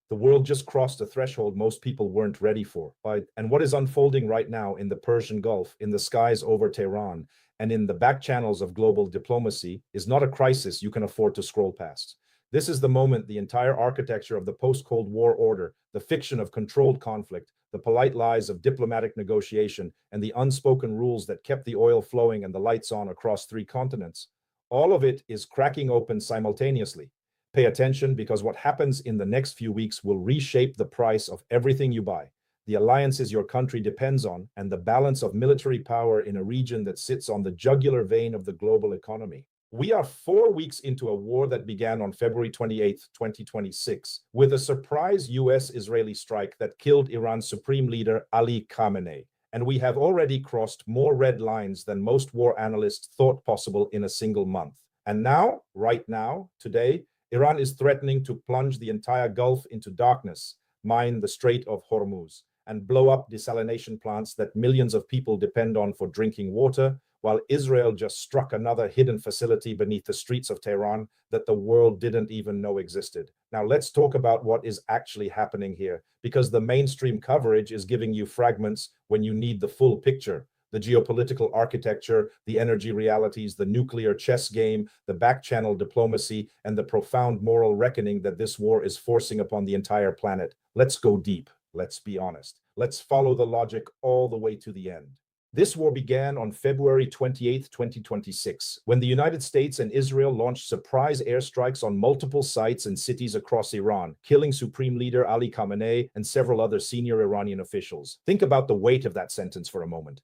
The world just crossed a threshold most people weren't ready for. And what is unfolding right now in the Persian Gulf, in the skies over Tehran, and in the back channels of global diplomacy is not a crisis you can afford to scroll past. This is the moment the entire architecture of the post-Cold War order, the fiction of controlled conflict, the polite lies of diplomatic negotiation, and the unspoken rules that kept the oil flowing and the lights on across 3 continents, all of it is cracking open simultaneously. Pay attention, because what happens in the next few weeks will reshape the price of everything you buy, the alliances your country depends on, and the balance of military power in a region that sits on the jugular vein of the global economy. We are 4 weeks into a war that began on February 28, 2026, with a surprise US-Israeli strike that killed Iran's supreme leader Ali Khamenei. And we have already crossed more red lines than most war analysts thought possible in a single month. And now, right now, today, Iran is threatening to plunge the entire Gulf into darkness, mine the Strait of Hormuz, and blow up desalination plants that millions of people depend on for drinking water, while Israel just struck another hidden facility beneath the streets of Tehran that the world didn't even know existed. Now let's talk about what is actually happening here, because the mainstream coverage is giving you fragments when you need the full picture. The geopolitical architecture, the energy realities, the nuclear chess game, the back-channel diplomacy, and the profound moral reckoning that this war is forcing upon the entire planet. Let's go deep. Let's be honest. Let's follow the logic all the way to the end. This war began on February 28, 2026, when the United States and Israel launched surprise airstrikes on multiple sites and cities across Iran, killing Supreme Leader Ali Khamenei and several other senior Iranian officials. Think about the weight of that sentence for a moment.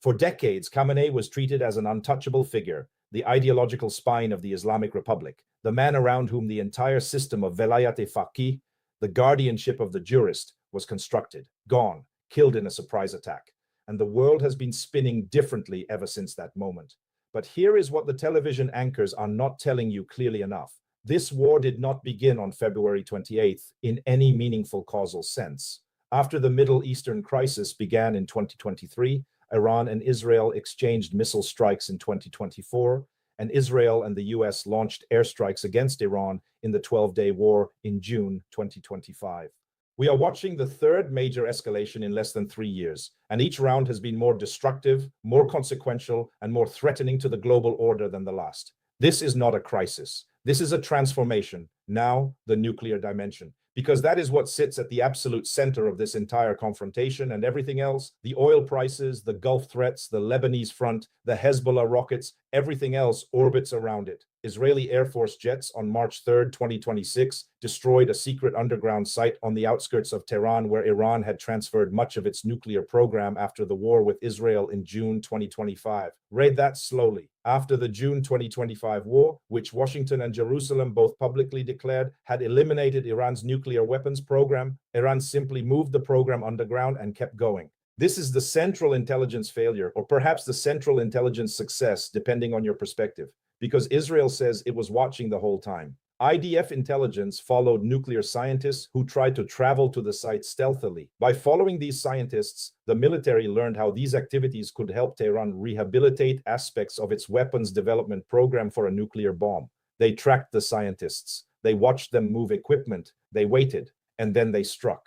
For decades, Khamenei was treated as an untouchable figure, the ideological spine of the Islamic Republic, the man around whom the entire system of velayat-e-faqih, the guardianship of the jurist, was constructed, gone, killed in a surprise attack. And the world has been spinning differently ever since that moment. But here is what the television anchors are not telling you clearly enough. This war did not begin on February 28th in any meaningful causal sense. After the Middle Eastern crisis began in 2023, Iran and Israel exchanged missile strikes in 2024, and Israel and the US launched airstrikes against Iran in the 12-day war in June 2025. We are watching the third major escalation in less than 3 years, and each round has been more destructive, more consequential, and more threatening to the global order than the last. This is not a crisis. This is a transformation, now the nuclear dimension, because that is what sits at the absolute center of this entire confrontation, and everything else, the oil prices, the Gulf threats, the Lebanese front, the Hezbollah rockets, everything else orbits around it. Israeli Air Force jets on March 3, 2026, destroyed a secret underground site on the outskirts of Tehran where Iran had transferred much of its nuclear program after the war with Israel in June 2025. Read that slowly. After the June 2025 war, which Washington and Jerusalem both publicly declared had eliminated Iran's nuclear weapons program, Iran simply moved the program underground and kept going. This is the central intelligence failure, or perhaps the central intelligence success, depending on your perspective, because Israel says it was watching the whole time. IDF intelligence followed nuclear scientists who tried to travel to the site stealthily. By following these scientists, the military learned how these activities could help Tehran rehabilitate aspects of its weapons development program for a nuclear bomb. They tracked the scientists. They watched them move equipment. They waited, and then they struck.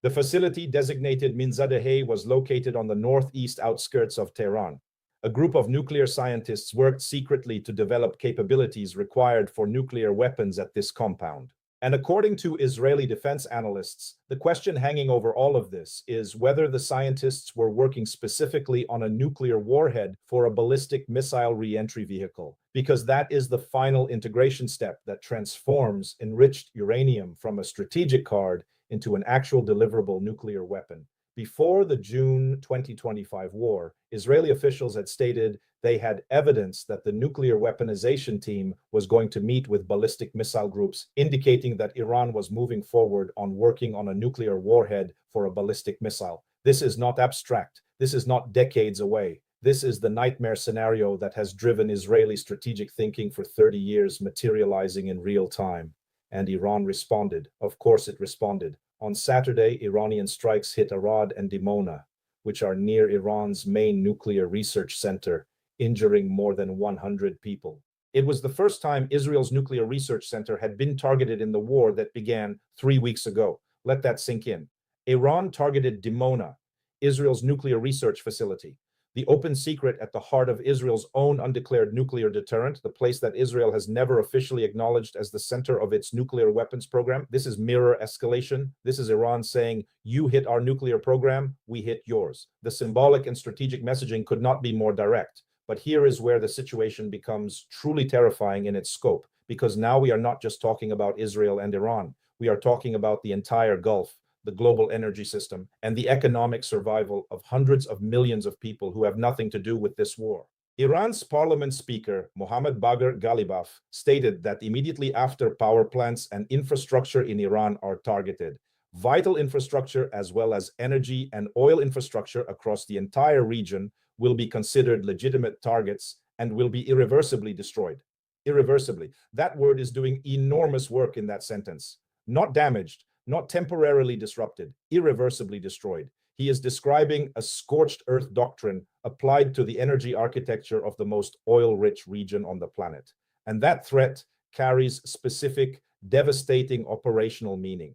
The facility, designated Minzadeh, was located on the northeast outskirts of Tehran. A group of nuclear scientists worked secretly to develop capabilities required for nuclear weapons at this compound. And according to Israeli defense analysts, the question hanging over all of this is whether the scientists were working specifically on a nuclear warhead for a ballistic missile re-entry vehicle, because that is the final integration step that transforms enriched uranium from a strategic card into an actual deliverable nuclear weapon. Before the June 2025 war, Israeli officials had stated they had evidence that the nuclear weaponization team was going to meet with ballistic missile groups, indicating that Iran was moving forward on working on a nuclear warhead for a ballistic missile. This is not abstract. This is not decades away. This is the nightmare scenario that has driven Israeli strategic thinking for 30 years, materializing in real time. And Iran responded. Of course it responded. On Saturday, Iranian strikes hit Arad and Dimona, which are near Iran's main nuclear research center, injuring more than 100 people. It was the first time Israel's nuclear research center had been targeted in the war that began 3 weeks ago. Let that sink in. Iran targeted Dimona, Israel's nuclear research facility, the open secret at the heart of Israel's own undeclared nuclear deterrent, the place that Israel has never officially acknowledged as the center of its nuclear weapons program. This is mirror escalation. This is Iran saying, you hit our nuclear program, we hit yours. The symbolic and strategic messaging could not be more direct. But here is where the situation becomes truly terrifying in its scope, because now we are not just talking about Israel and Iran. We are talking about the entire Gulf, the global energy system, and the economic survival of hundreds of millions of people who have nothing to do with this war. Iran's parliament speaker, Mohammad Bagher Ghalibaf, stated that immediately after power plants and infrastructure in Iran are targeted, vital infrastructure as well as energy and oil infrastructure across the entire region will be considered legitimate targets and will be irreversibly destroyed. Irreversibly. That word is doing enormous work in that sentence. Not damaged, not temporarily disrupted, irreversibly destroyed. He is describing a scorched earth doctrine applied to the energy architecture of the most oil-rich region on the planet. And that threat carries specific, devastating operational meaning.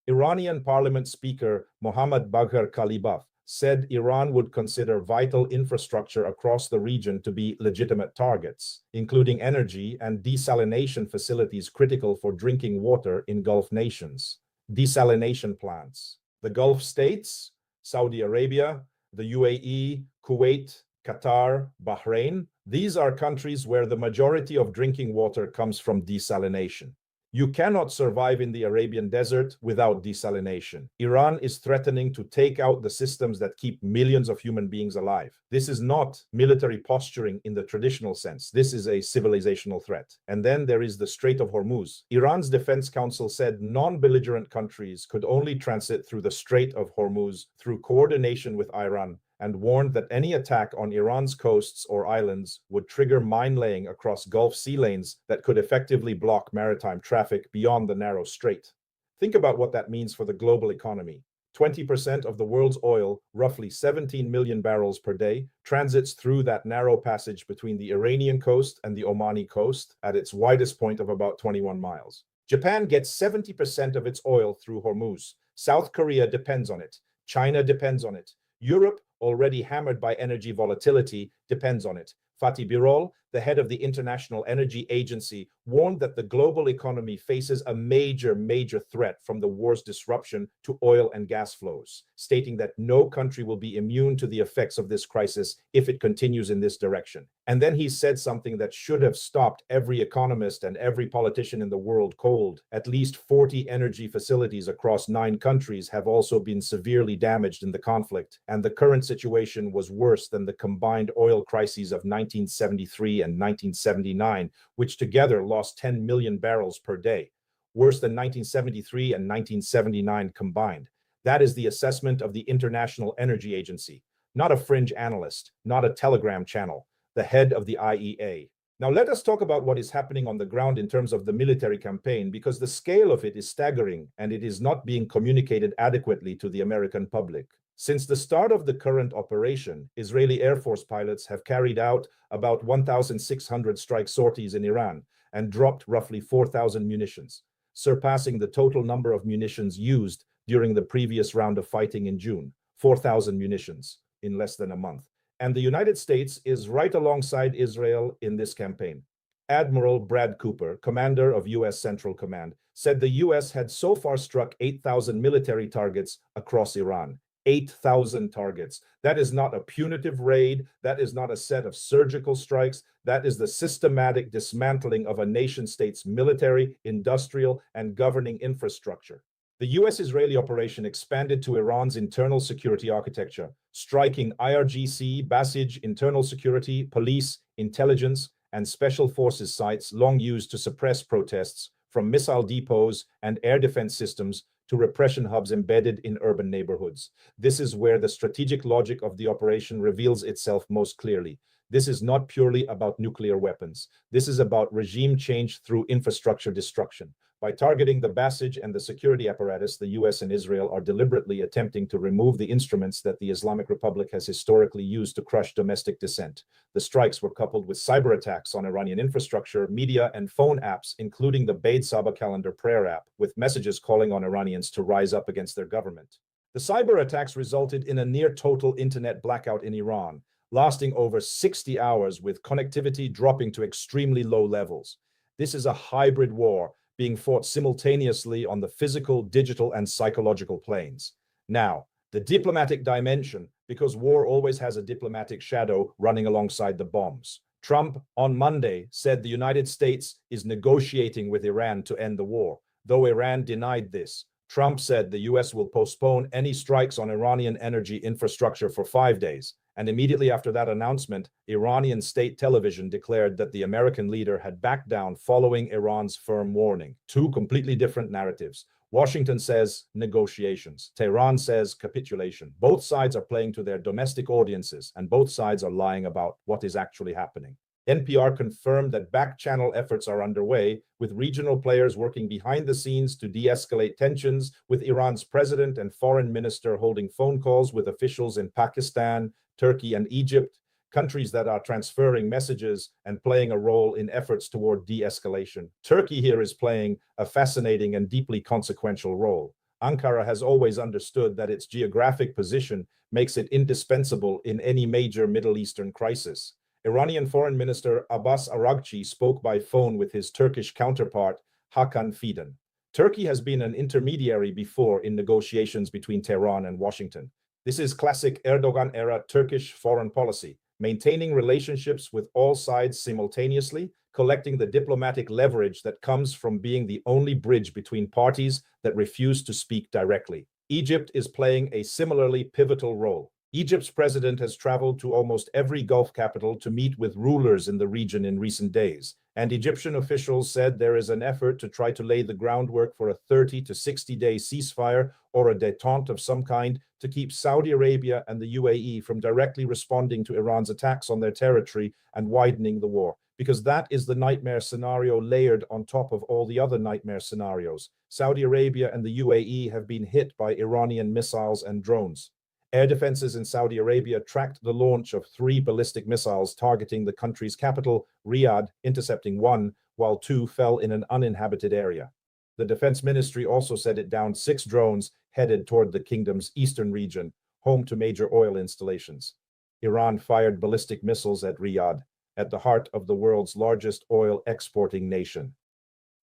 Iranian Parliament Speaker Mohammad Bagher Ghalibaf said Iran would consider vital infrastructure across the region to be legitimate targets, including energy and desalination facilities critical for drinking water in Gulf nations. Desalination plants. The Gulf states, Saudi Arabia, the UAE, Kuwait, Qatar, Bahrain, these are countries where the majority of drinking water comes from desalination. You cannot survive in the Arabian desert without desalination. Iran is threatening to take out the systems that keep millions of human beings alive. This is not military posturing in the traditional sense. This is a civilizational threat. And then there is the Strait of Hormuz. Iran's Defense Council said non-belligerent countries could only transit through the Strait of Hormuz through coordination with Iran, and warned that any attack on Iran's coasts or islands would trigger mine-laying across Gulf sea lanes that could effectively block maritime traffic beyond the narrow strait. Think about what that means for the global economy. 20% of the world's oil, roughly 17 million barrels per day, transits through that narrow passage between the Iranian coast and the Omani coast at its widest point of about 21 miles. Japan gets 70% of its oil through Hormuz. South Korea depends on it. China depends on it. Europe, already hammered by energy volatility, depends on it. Fatih Birol, the head of the International Energy Agency, warned that the global economy faces a major threat from the war's disruption to oil and gas flows, stating that no country will be immune to the effects of this crisis if it continues in this direction. And then he said something that should have stopped every economist and every politician in the world cold. At least 40 energy facilities across 9 countries have also been severely damaged in the conflict, and the current situation was worse than the combined oil crises of 1973 and 1979, which together lost 10 million barrels per day, worse than 1973 and 1979 combined. That is the assessment of the International Energy Agency, not a fringe analyst, not a Telegram channel, the head of the IEA. Now let us talk about what is happening on the ground in terms of the military campaign, because the scale of it is staggering and it is not being communicated adequately to the American public. Since the start of the current operation, Israeli Air Force pilots have carried out about 1,600 strike sorties in Iran and dropped roughly 4,000 munitions, surpassing the total number of munitions used during the previous round of fighting in June, 4,000 munitions in less than a month. And the United States is right alongside Israel in this campaign. Admiral Brad Cooper, commander of U.S. Central Command, said the U.S. had so far struck 8,000 military targets across Iran. 8,000 targets. That is not a punitive raid. That is not a set of surgical strikes. That is the systematic dismantling of a nation-state's military, industrial, and governing infrastructure. The U.S.-Israeli operation expanded to Iran's internal security architecture, striking IRGC, Basij, internal security, police, intelligence, and special forces sites long used to suppress protests, from missile depots and air defense systems to repression hubs embedded in urban neighborhoods. This is where the strategic logic of the operation reveals itself most clearly. This is not purely about nuclear weapons. This is about regime change through infrastructure destruction. By targeting the Basij and the security apparatus, the US and Israel are deliberately attempting to remove the instruments that the Islamic Republic has historically used to crush domestic dissent. The strikes were coupled with cyber attacks on Iranian infrastructure, media, and phone apps, including the Beid Saba calendar prayer app, with messages calling on Iranians to rise up against their government. The cyber attacks resulted in a near-total internet blackout in Iran, lasting over 60 hours with connectivity dropping to extremely low levels. This is a hybrid war being fought simultaneously on the physical, digital, and psychological planes. Now, the diplomatic dimension, because war always has a diplomatic shadow running alongside the bombs. Trump, on Monday, said the United States is negotiating with Iran to end the war, though Iran denied this. Trump said the US will postpone any strikes on Iranian energy infrastructure for 5 days. And immediately after that announcement, Iranian state television declared that the American leader had backed down following Iran's firm warning. Two completely different narratives. Washington says negotiations. Tehran says capitulation. Both sides are playing to their domestic audiences, and both sides are lying about what is actually happening. NPR confirmed that back-channel efforts are underway, with regional players working behind the scenes to de-escalate tensions, with Iran's president and foreign minister holding phone calls with officials in Pakistan, Turkey, and Egypt, countries that are transferring messages and playing a role in efforts toward de-escalation. Turkey here is playing a fascinating and deeply consequential role. Ankara has always understood that its geographic position makes it indispensable in any major Middle Eastern crisis. Iranian Foreign Minister Abbas Araghchi spoke by phone with his Turkish counterpart, Hakan Fidan. Turkey has been an intermediary before in negotiations between Tehran and Washington. This is classic Erdogan-era Turkish foreign policy, maintaining relationships with all sides simultaneously, collecting the diplomatic leverage that comes from being the only bridge between parties that refuse to speak directly. Egypt is playing a similarly pivotal role. Egypt's president has traveled to almost every Gulf capital to meet with rulers in the region in recent days, and Egyptian officials said there is an effort to try to lay the groundwork for a 30 to 60-day ceasefire or a détente of some kind to keep Saudi Arabia and the UAE from directly responding to Iran's attacks on their territory and widening the war, because that is the nightmare scenario layered on top of all the other nightmare scenarios. Saudi Arabia and the UAE have been hit by Iranian missiles and drones. Air defenses in Saudi Arabia tracked the launch of 3 ballistic missiles targeting the country's capital, Riyadh, intercepting 1, while 2 fell in an uninhabited area. The defense ministry also said it downed 6 drones headed toward the kingdom's eastern region, home to major oil installations. Iran fired ballistic missiles at Riyadh, at the heart of the world's largest oil exporting nation.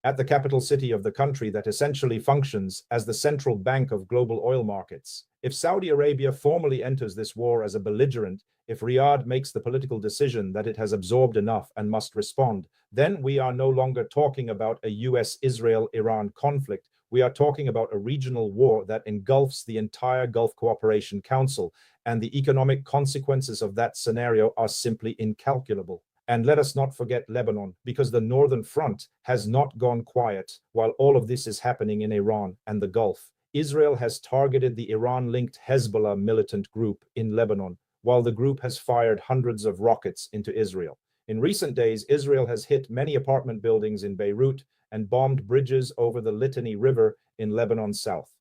At the capital city of the country that essentially functions as the central bank of global oil markets. If Saudi Arabia formally enters this war as a belligerent, if Riyadh makes the political decision that it has absorbed enough and must respond, then we are no longer talking about a US-Israel-Iran conflict. We are talking about a regional war that engulfs the entire Gulf Cooperation Council, and the economic consequences of that scenario are simply incalculable. And let us not forget Lebanon, because the Northern Front has not gone quiet while all of this is happening in Iran and the Gulf. Israel has targeted the Iran-linked Hezbollah militant group in Lebanon, while the group has fired hundreds of rockets into Israel. In recent days, Israel has hit many apartment buildings in Beirut and bombed bridges over the Litani River in Lebanon's south.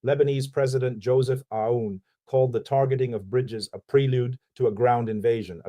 Lebanese President Joseph Aoun called the targeting of bridges a prelude to a ground invasion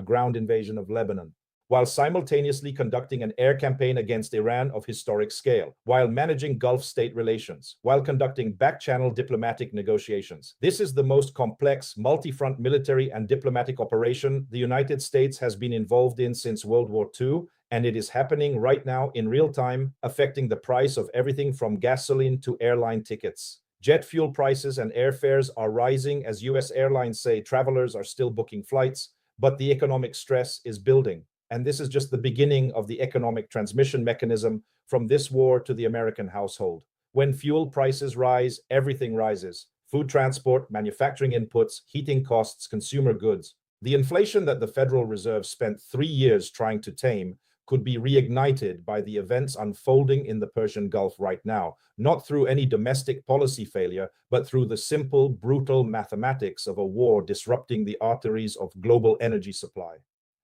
of Lebanon, while simultaneously conducting an air campaign against Iran of historic scale, while managing Gulf state relations, while conducting back-channel diplomatic negotiations. This is the most complex, multi-front military and diplomatic operation the United States has been involved in since World War II, and it is happening right now in real time, affecting the price of everything from gasoline to airline tickets. Jet fuel prices and airfares are rising as US airlines say travelers are still booking flights, but the economic stress is building. And this is just the beginning of the economic transmission mechanism from this war to the American household. When fuel prices rise, everything rises. Food transport, manufacturing inputs, heating costs, consumer goods. The inflation that the Federal Reserve spent 3 years trying to tame could be reignited by the events unfolding in the Persian Gulf right now, not through any domestic policy failure, but through the simple, brutal mathematics of a war disrupting the arteries of global energy supply.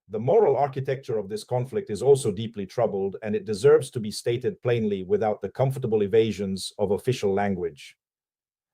The moral architecture of this conflict is also deeply troubled, and it deserves to be stated plainly without the comfortable evasions of official language.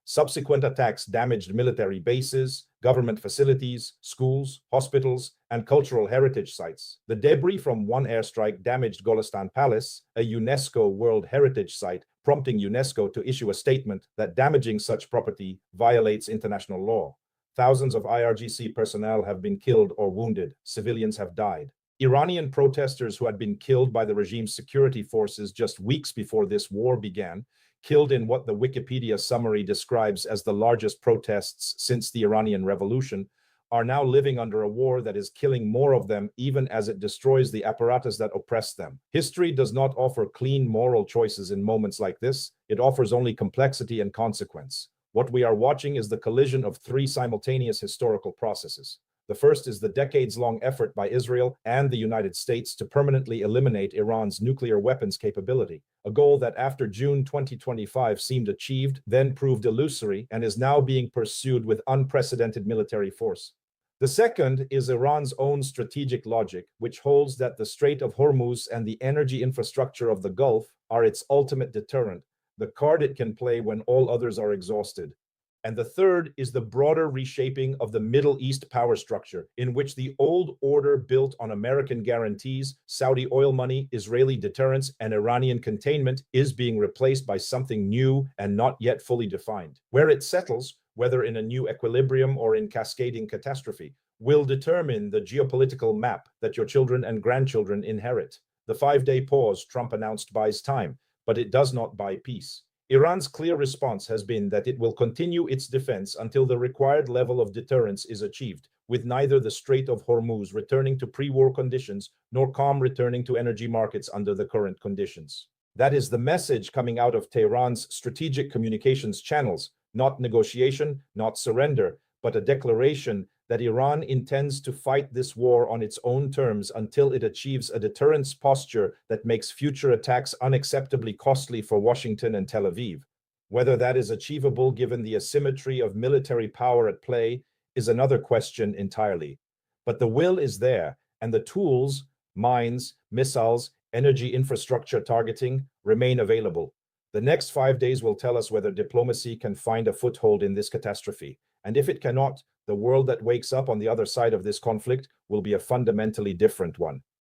Subsequent attacks damaged military bases, government facilities, schools, hospitals, and cultural heritage sites. The debris from one airstrike damaged Golestan Palace, a UNESCO World Heritage Site, prompting UNESCO to issue a statement that damaging such property violates international law. Thousands of IRGC personnel have been killed or wounded. Civilians have died. Iranian protesters who had been killed by the regime's security forces just weeks before this war began, killed in what the Wikipedia summary describes as the largest protests since the Iranian Revolution, are now living under a war that is killing more of them even as it destroys the apparatus that oppressed them. History does not offer clean moral choices in moments like this. It offers only complexity and consequence. What we are watching is the collision of three simultaneous historical processes. The first is the decades-long effort by Israel and the United States to permanently eliminate Iran's nuclear weapons capability, a goal that after June 2025 seemed achieved, then proved illusory, and is now being pursued with unprecedented military force. The second is Iran's own strategic logic, which holds that the Strait of Hormuz and the energy infrastructure of the Gulf are its ultimate deterrent, the card it can play when all others are exhausted. And the third is the broader reshaping of the Middle East power structure, in which the old order built on American guarantees, Saudi oil money, Israeli deterrence, and Iranian containment is being replaced by something new and not yet fully defined. Where it settles, whether in a new equilibrium or in cascading catastrophe, will determine the geopolitical map that your children and grandchildren inherit. The 5-day pause Trump announced buys time, but it does not buy peace. Iran's clear response has been that it will continue its defense until the required level of deterrence is achieved, with neither the Strait of Hormuz returning to pre-war conditions nor calm returning to energy markets under the current conditions. That is the message coming out of Tehran's strategic communications channels, not negotiation, not surrender, but a declaration that Iran intends to fight this war on its own terms until it achieves a deterrence posture that makes future attacks unacceptably costly for Washington and Tel Aviv. Whether that is achievable given the asymmetry of military power at play is another question entirely. But the will is there, and the tools, mines, missiles, energy infrastructure targeting remain available. The next 5 days will tell us whether diplomacy can find a foothold in this catastrophe. And if it cannot, the world that wakes up on the other side of this conflict will be a fundamentally different one.